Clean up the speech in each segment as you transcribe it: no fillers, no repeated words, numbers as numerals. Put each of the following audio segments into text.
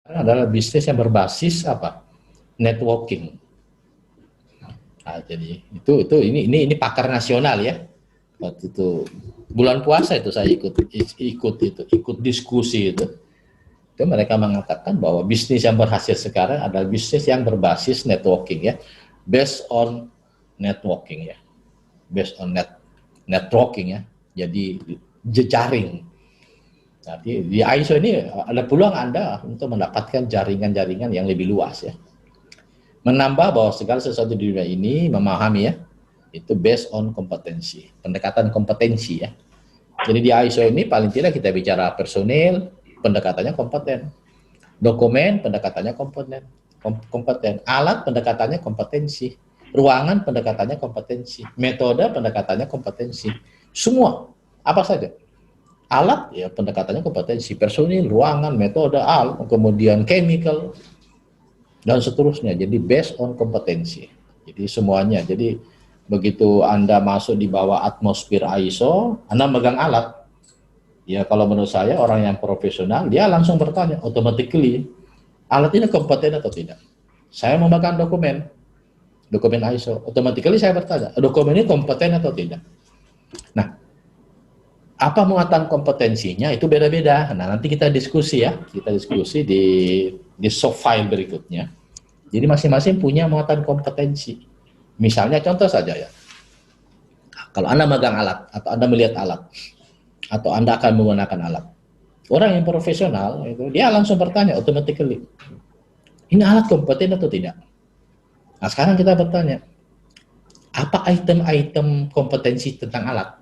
adalah bisnis yang berbasis apa? Networking. Nah, jadi ini pakar nasional ya. Waktu itu bulan puasa itu saya ikut diskusi itu. Itu mereka mengatakan bahwa bisnis yang berhasil sekarang adalah bisnis yang berbasis networking ya. Based on networking ya. Based on networking ya. Jadi jejaring. Jadi di ISO ini ada peluang Anda untuk mendapatkan jaringan-jaringan yang lebih luas ya. Menambah bahwa segala sesuatu di dunia ini memahami ya, itu based on kompetensi, pendekatan kompetensi ya. Jadi di ISO ini paling tidak kita bicara personil, pendekatannya kompeten. Dokumen, pendekatannya kompeten. Alat, pendekatannya kompetensi. Ruangan, pendekatannya kompetensi. Metode, pendekatannya kompetensi. Semua, apa saja. Alat, ya pendekatannya kompetensi. Personil, ruangan, metode, alat, kemudian chemical, dan seterusnya. Jadi based on kompetensi. Jadi semuanya. Jadi begitu Anda masuk di bawah atmosfer ISO, Anda megang alat. Ya kalau menurut saya orang yang profesional, dia langsung bertanya, automatically, alat ini kompeten atau tidak? Saya memegang dokumen ISO, automatically saya bertanya, dokumen ini kompeten atau tidak? Nah, apa muatan kompetensinya itu beda-beda. Nah, nanti kita diskusi ya, di soft file berikutnya. Jadi masing-masing punya muatan kompetensi. Misalnya contoh saja ya, kalau Anda megang alat atau Anda melihat alat, atau Anda akan menggunakan alat. Orang yang profesional, itu dia langsung bertanya automatically, ini alat kompeten atau tidak? Nah sekarang kita bertanya, apa item-item kompetensi tentang alat?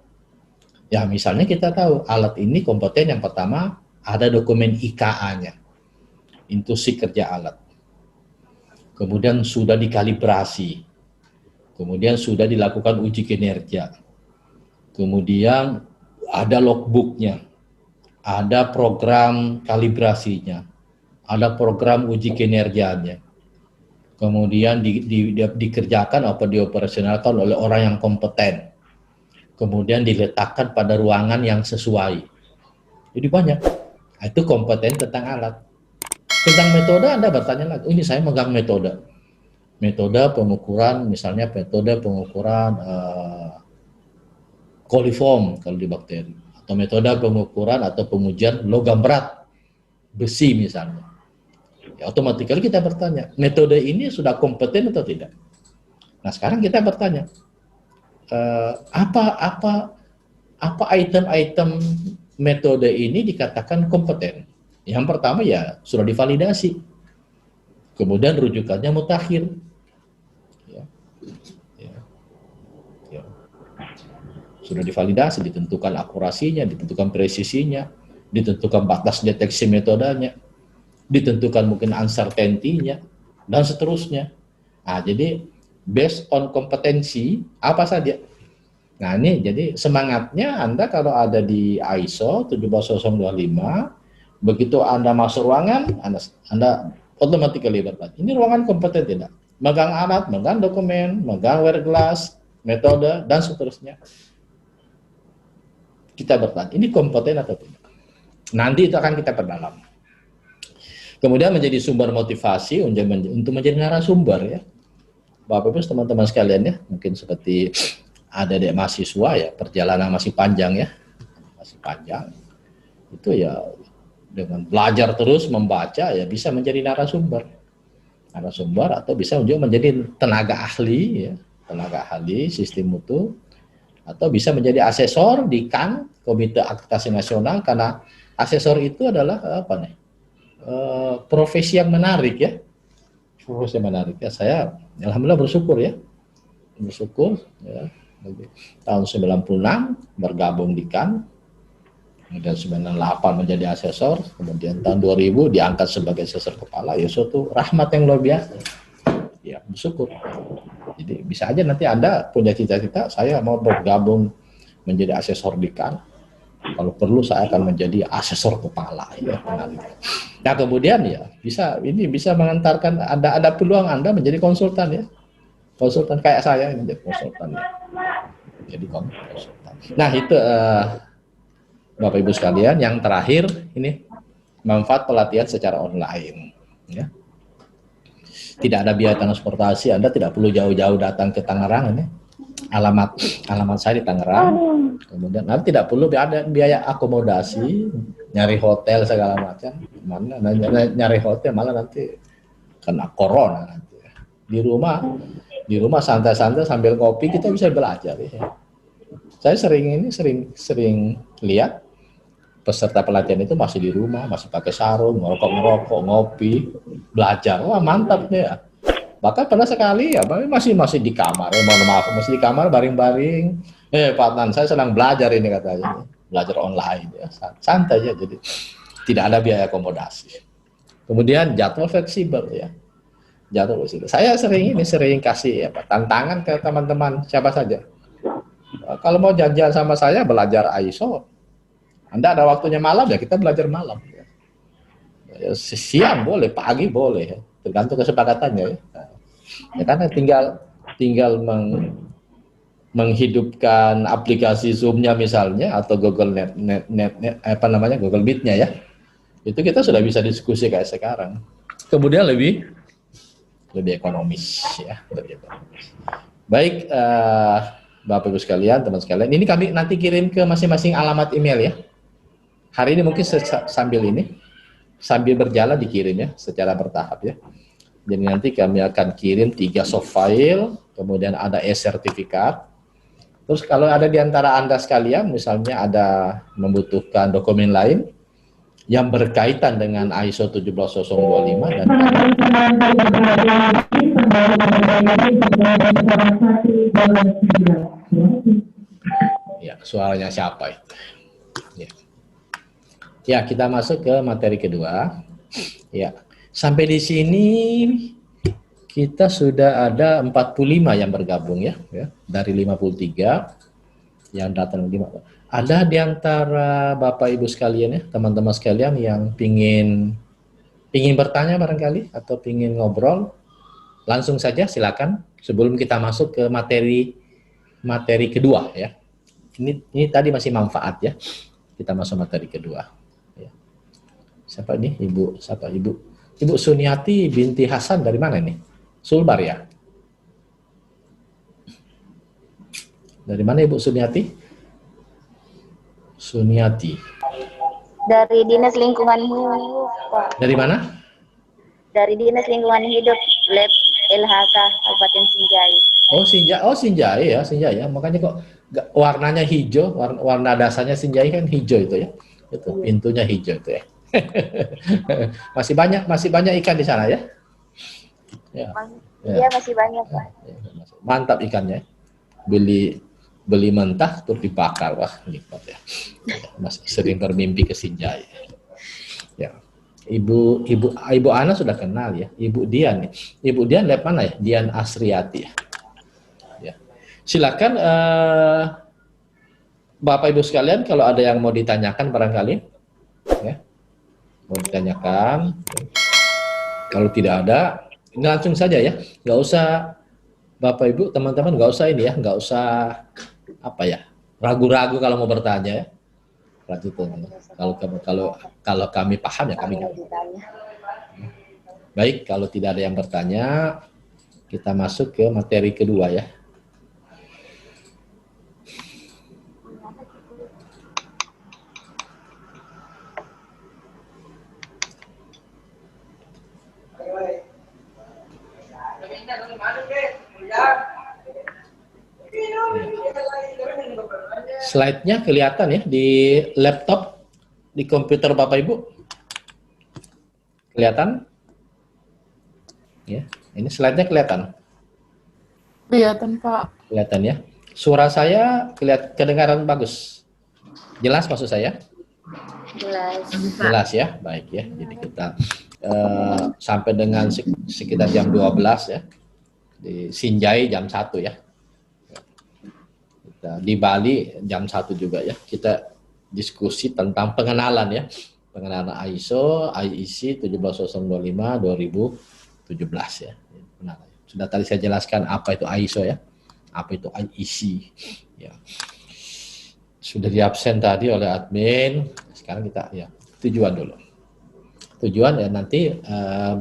Ya misalnya kita tahu alat ini kompeten yang pertama, ada dokumen IKA-nya, instruksi kerja alat. Kemudian sudah dikalibrasi, kemudian sudah dilakukan uji kinerja, kemudian ada logbooknya, ada program kalibrasinya, ada program uji kinerjanya, kemudian dikerjakan atau dioperasionalkan oleh orang yang kompeten, kemudian diletakkan pada ruangan yang sesuai. Jadi banyak. Itu kompeten tentang alat. Tentang metode Anda bertanya lagi, ini saya megang metode pengukuran, misalnya metode pengukuran coliform kalau di bakteri, atau metode pengukuran atau pengujian logam berat, besi misalnya. Ya, otomatis kita bertanya, metode ini sudah kompeten atau tidak? Nah sekarang kita bertanya, apa item-item metode ini dikatakan kompeten? Yang pertama ya sudah divalidasi, kemudian rujukannya mutakhir. Sudah divalidasi, ditentukan akurasinya, ditentukan presisinya, ditentukan batas deteksi metodenya, ditentukan mungkin uncertainty-nya, dan seterusnya. Nah, jadi based on kompetensi apa saja. Nah, ini jadi semangatnya Anda kalau ada di ISO 17025, begitu Anda masuk ruangan, Anda automatically bertanya, ini ruangan kompeten tidak? Megang alat, megang dokumen, megang wear glass, metode, dan seterusnya. Kita bertanya, ini kompeten atau tidak? Nanti itu akan kita perdalam. Kemudian menjadi sumber motivasi untuk menjadi narasumber ya. Bapak Ibu teman-teman sekalian ya, mungkin seperti adik-adik mahasiswa ya, perjalanan masih panjang ya. Masih panjang. Itu ya dengan belajar terus membaca ya bisa menjadi narasumber atau bisa juga menjadi tenaga ahli ya, tenaga ahli sistem mutu, atau bisa menjadi asesor di KAN, Komite Akreditasi Nasional, karena asesor itu adalah apa nih, profesi yang menarik ya, profesi yang menarik ya. Saya alhamdulillah bersyukur ya, tahun 96 bergabung di KAN, kemudian 98 menjadi asesor, kemudian tahun 2000 diangkat sebagai asesor kepala, ya suatu rahmat yang luar biasa. Ya, bersyukur. Jadi bisa aja nanti Anda punya cita-cita, saya mau bergabung menjadi asesor di KAN. Kalau perlu saya akan menjadi asesor kepala ya. Nah, kemudian ya bisa mengantarkan ada peluang Anda menjadi konsultan ya. Konsultan kayak saya ini menjadi konsultan ya. Jadi konsultan. Nah, itu Bapak Ibu sekalian, yang terakhir ini manfaat pelatihan secara online. Ya. Tidak ada biaya transportasi, Anda tidak perlu jauh-jauh datang ke Tangerang ini. Alamat saya di Tangerang. Kemudian nanti tidak perlu ada biaya akomodasi, nyari hotel segala macam. Mana nyari hotel malah nanti kena corona nanti. Di rumah santai-santai sambil ngopi kita bisa belajar ya. Saya sering lihat peserta pelatihan itu masih di rumah, masih pakai sarung, ngerokok, ngopi, belajar. Wah, mantap nih ya. Bahkan pernah sekali ya, masih di kamar, mohon maaf, masih di kamar baring-baring. Pak Nan, saya sedang belajar ini katanya, belajar online ya, santai aja, jadi tidak ada biaya akomodasi. Kemudian jadwal fleksibel ya, jadwal fleksibel. Saya sering kasih tantangan ke teman-teman siapa saja. Kalau mau janjian sama saya belajar ISO, Anda ada waktunya malam ya kita belajar malam. Ya, siang boleh, pagi boleh, ya. Tergantung kesepakatannya ya. Ya karena tinggal menghidupkan aplikasi Zoom-nya misalnya atau Google Google Meet-nya ya. Itu kita sudah bisa diskusi kayak sekarang. Kemudian lebih ekonomis ya, lebih ekonomis. Baik, Bapak Ibu sekalian, teman sekalian, ini kami nanti kirim ke masing-masing alamat email ya. Hari ini mungkin sambil berjalan dikirim ya, secara bertahap ya. Jadi nanti kami akan kirim 3 soft file, kemudian ada e-sertifikat. Terus kalau ada di antara Anda sekalian, misalnya ada membutuhkan dokumen lain yang berkaitan dengan ISO 17025 dan ya, suaranya siapa itu? Ya, kita masuk ke materi kedua. Ya, sampai di sini kita sudah ada 45 yang bergabung ya dari 53 yang datang. Ada di antara Bapak Ibu sekalian ya, teman-teman sekalian yang pingin bertanya barangkali atau pingin ngobrol, langsung saja silakan sebelum kita masuk ke materi kedua ya. Ini tadi masih manfaat ya. Kita masuk materi kedua. Ya. Siapa ini? Ibu Suniati binti Hasan dari mana ini? Sulbar ya? Dari mana Ibu Suniati? Dari Dinas Lingkungan Hidup, Pak. Dari mana? Dari Dinas Lingkungan Hidup, Lab LHK Kabupaten Sinjai. Sinjai ya. Makanya kok warnanya hijau, warna dasarnya Sinjai kan hijau itu ya. Itu pintunya hijau itu ya. masih banyak ikan di sana ya? Iya, masih banyak, Pak. Mantap ikannya. Beli mentah terus dibakar, wah nikmat ya. Masih sering bermimpi ke Sinjai. Ya. Ibu Ana sudah kenal ya. Ibu Dian lab mana ya? Dian Asriati ya. Ya. Silakan Bapak Ibu sekalian kalau ada yang mau ditanyakan barangkali ya. Mau ditanyakan. Kalau tidak ada, ini langsung saja ya. Nggak usah Bapak Ibu, teman-teman nggak usah ini ya, nggak usah ragu-ragu kalau mau bertanya ya. Kalau kami paham ya kami. Baik, kalau tidak ada yang bertanya, kita masuk ke materi kedua ya. Slide-nya kelihatan ya di laptop, di komputer Bapak Ibu? Kelihatan? Ya, ini slide-nya kelihatan? Kelihatan, Pak. Kelihatan ya. Suara saya kedengaran bagus? Jelas maksud saya? Jelas ya, baik ya. Jadi kita sampai dengan sekitar jam 12 ya. Di Sinjai jam 1 ya. Di Bali jam 1 juga ya. Kita diskusi tentang pengenalan ya. Pengenalan ISO, IEC 17025 2017 ya. Sudah tadi saya jelaskan apa itu ISO ya. Apa itu IEC ya. Sudah diabsen tadi oleh admin. Sekarang kita ya tujuan dulu. Tujuan ya nanti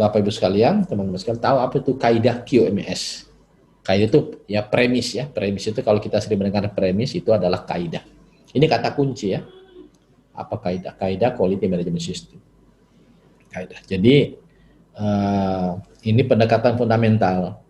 Bapak Ibu sekalian, teman-teman sekalian tahu apa itu kaidah QMS. Kaidah itu ya premis ya. Premis itu kalau kita sering mendengar premis itu adalah kaidah. Ini kata kunci ya. Apa kaidah? Kaidah Quality Management System. Kaidah. Jadi ini pendekatan fundamental